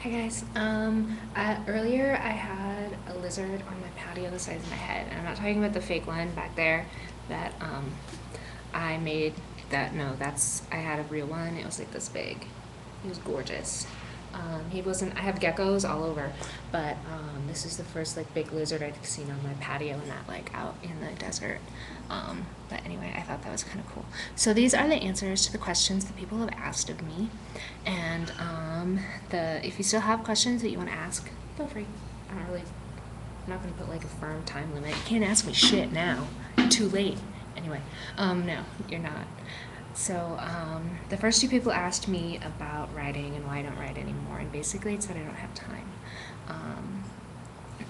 Hi guys. Earlier I had a lizard on my patio the size of my head, and I'm not talking about the fake one back there that I made. That no, that's I had a real one. It was like this big. He was gorgeous. He wasn't. I have geckos all over, but this is the first like big lizard I've seen on my patio, and not like out in the desert. But anyway, I thought that was kind of cool. So these are the answers to the questions that people have asked of me, and the if you still have questions that you want to ask, feel free. I don't really. I'm not gonna put like a firm time limit. You can't ask me shit now. You're too late. Anyway, no, you're not. So the first two people asked me about writing and why I don't write anymore, and basically it's that I don't have time.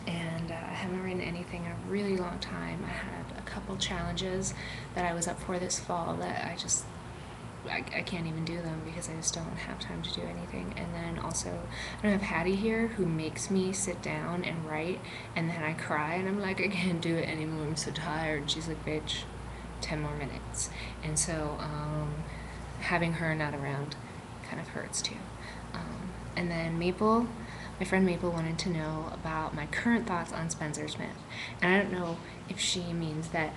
And I haven't written anything in a really long time. I had a couple challenges that I was up for this fall that I can't even do them because I just don't have time to do anything. And then also, I don't have Hattie here who makes me sit down and write, and then I cry and I'm like, I can't do it anymore. I'm so tired. And she's like, bitch, 10 more minutes. And so having her not around kind of hurts too. And then Maple, my friend Maple wanted to know about my current thoughts on Spencer Smith. And I don't know if she means that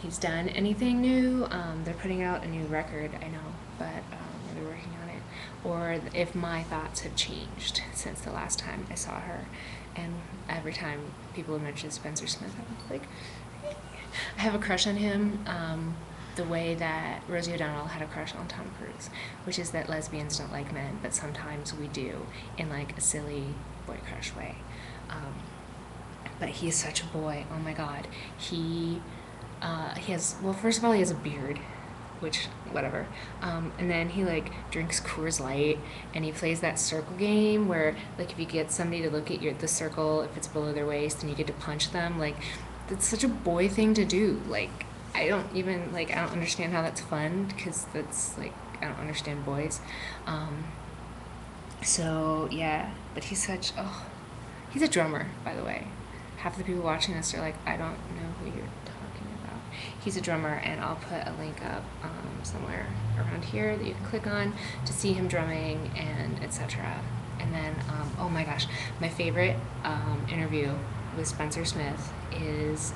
he's done anything new. They're putting out a new record, I know, but they're working on it. Or if my thoughts have changed since the last time I saw her. And every time people mention Spencer Smith, I'm like, I have a crush on him the way that Rosie O'Donnell had a crush on Tom Cruise, which is that lesbians don't like men, but sometimes we do in like a silly boy crush way. But he's such a boy. Oh my god. He has, well, first of all, he has a beard, which, whatever. And then he, like, drinks Coors Light, and he plays that circle game where, like, if you get somebody to look at the circle, if it's below their waist, and you get to punch them, like, that's such a boy thing to do. Like, I don't understand how that's fun, because that's, like, I don't understand boys. So, yeah, but he's a drummer, by the way. Half the people watching this are like, I don't know who you're talking about. He's a drummer, and I'll put a link up somewhere around here that you can click on to see him drumming and etc. And then, oh my gosh, my favorite interview with Spencer Smith is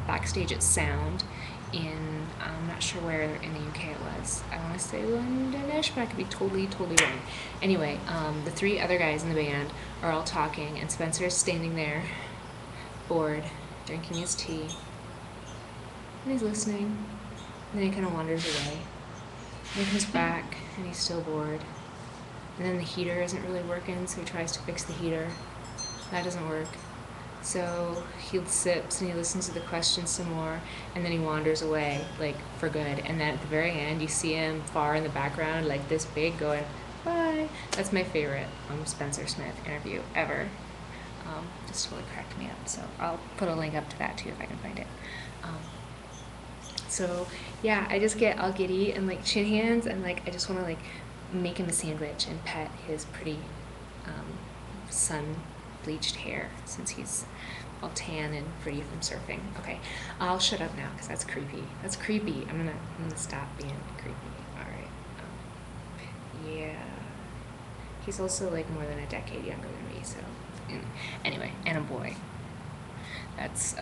backstage at Sound in, I'm not sure where in the UK it was. I want to say Londonish, but I could be totally wrong. Anyway, the three other guys in the band are all talking, and Spencer's standing there, bored, drinking his tea, and he's listening. And then he kind of wanders away. And he comes back, and he's still bored. And then the heater isn't really working, so he tries to fix the heater. That doesn't work. So he sips and he listens to the questions some more, and then he wanders away, like, for good. And then at the very end, you see him far in the background, like this big, going, bye. That's my favorite Spencer Smith interview ever. Just really cracked me up. So I'll put a link up to that too if I can find it. So yeah, I just get all giddy and like chin hands, and like I just want to like make him a sandwich and pet his pretty sun bleached hair since he's all tan and pretty from surfing. Okay, I'll shut up now because that's creepy. That's creepy. I'm gonna stop being creepy. All right. Yeah. He's also like more than a decade younger than me, so anyway, and a boy. That's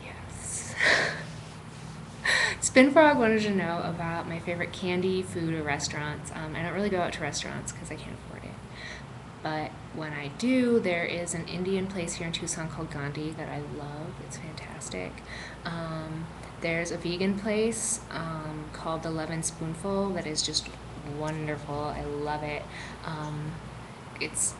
yes. Spin Frog wanted to know about my favorite candy, food, or restaurants. I don't really go out to restaurants because I can't afford it. But when I do, there is an Indian place here in Tucson called Gandhi that I love. It's fantastic. There's a vegan place called the Lemon Spoonful that is just wonderful. I love it. It's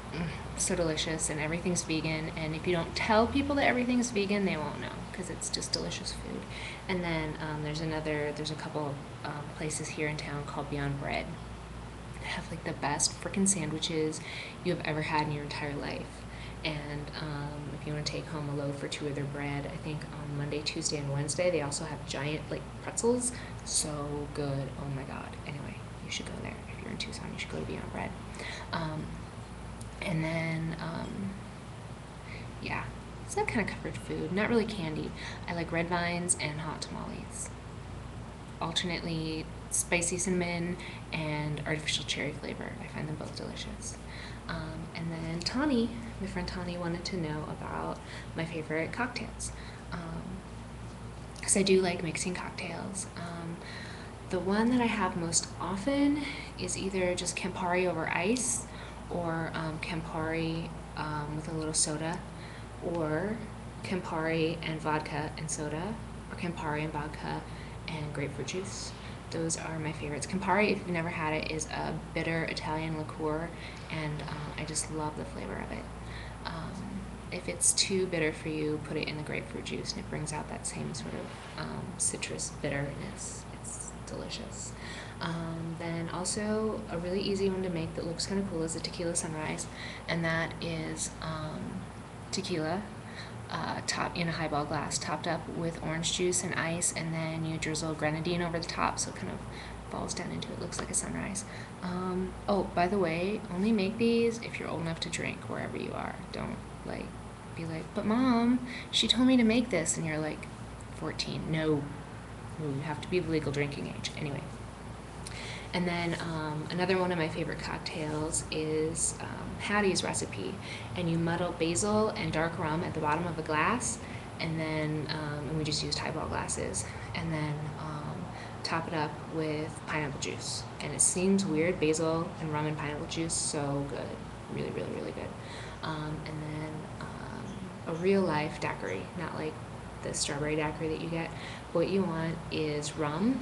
so delicious, and everything's vegan. And if you don't tell people that everything's vegan, they won't know because it's just delicious food. And then there's a couple places here in town called Beyond Bread. They have like the best freaking sandwiches you have ever had in your entire life. And if you want to take home a loaf or two of their bread, I think on Monday, Tuesday, and Wednesday they also have giant like pretzels. So good. Oh my god. Anyway, you should go there. If you're in Tucson, you should go to Beyond Bread. And then, yeah, so that kind of covered food. Not really candy. I like red vines and hot tamales. Alternately spicy cinnamon and artificial cherry flavor. I find them both delicious. And then Tawny, my friend Tawny, wanted to know about my favorite cocktails. Because I do like mixing cocktails. The one that I have most often is either just Campari over ice, or Campari with a little soda, or Campari and vodka and soda, or Campari and vodka and grapefruit juice. Those are my favorites. Campari, if you've never had it, is a bitter Italian liqueur, and I just love the flavor of it. If it's too bitter for you, put it in the grapefruit juice, and it brings out that same sort of citrus bitterness. It's delicious. Then also a really easy one to make that looks kind of cool is a tequila sunrise, and that is tequila top in a highball glass, topped up with orange juice and ice, and then you drizzle grenadine over the top, so it kind of falls down into it. Looks like a sunrise. Oh, by the way, only make these if you're old enough to drink wherever you are. Don't like be like, but mom, she told me to make this, and you're like 14. No, you have to be of legal drinking age. Anyway. And then another one of my favorite cocktails is Hattie's recipe, and you muddle basil and dark rum at the bottom of a glass, and then and we just used highball glasses, and then top it up with pineapple juice. And it seems weird, basil and rum and pineapple juice, so good, really, really, really good. And then a real life daiquiri, not like the strawberry daiquiri that you get. What you want is rum.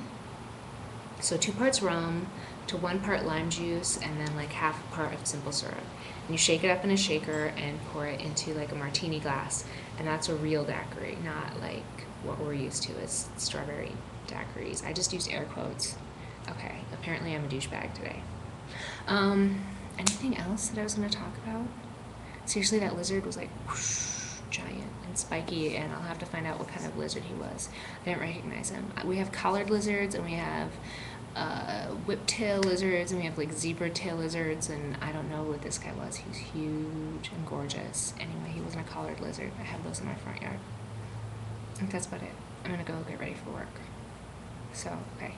So 2 parts rum to 1 part lime juice, and then like half a part of simple syrup. And you shake it up in a shaker and pour it into like a martini glass. And that's a real daiquiri, not like what we're used to as strawberry daiquiris. I just used air quotes. Okay, apparently I'm a douchebag today. Anything else that I was going to talk about? Seriously, that lizard was like whoosh, giant and spiky, and I'll have to find out what kind of lizard he was. I didn't recognize him. We have collared lizards, and we have whiptail lizards, and we have like zebra tail lizards, and I don't know what this guy was. He was huge and gorgeous. Anyway, he wasn't a collared lizard. I have those in my front yard. I think that's about it. I'm gonna go get ready for work. So, okay.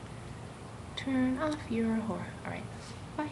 Turn off your whore. Alright, bye.